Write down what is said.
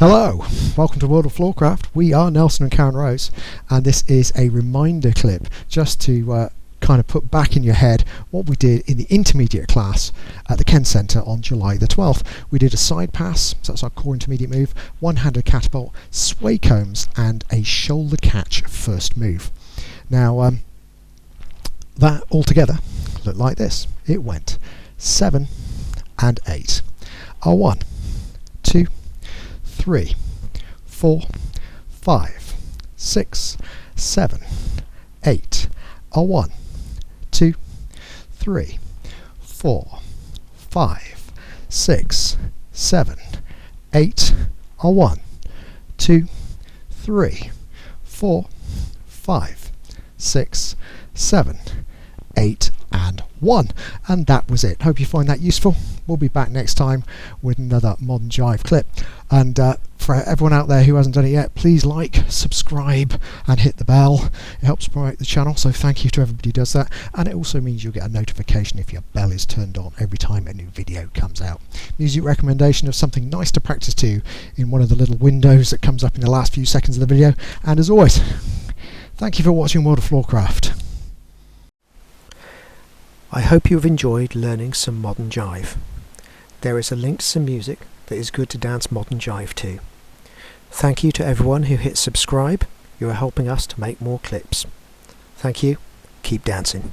Hello, welcome to World of Floorcraft. We are Nelson and Karen Rose, and this is a reminder clip just to kind of put back in your head what we did in the intermediate class at the Kenn Centre on July the 12th. We did a side pass, so that's our core intermediate move, one-handed catapult, sway combs, and a shoulder catch first move. Now, that altogether looked like this. It went 7 and 8. A 1, 2, 3, 4, 5, 6, 7, 8. A 1, 2, 3, 4, 5, 6, 7, 8. A 1, 2, 3, 4, 5, 6, 7, 8, and 1. And that was it. Hope you find that useful. We'll be back next time with another Modern Jive clip. And for everyone out there who hasn't done it yet, please like, subscribe and hit the bell. It helps promote the channel, so thank you to everybody who does that. And it also means you'll get a notification if your bell is turned on every time a new video comes out. Music recommendation of something nice to practice to in one of the little windows that comes up in the last few seconds of the video. And as always, thank you for watching World of Floorcraft. I hope you have enjoyed learning some Modern Jive. There is a link to some music that is good to dance Modern Jive to. Thank you to everyone who hit subscribe. You are helping us to make more clips. Thank you. Keep dancing.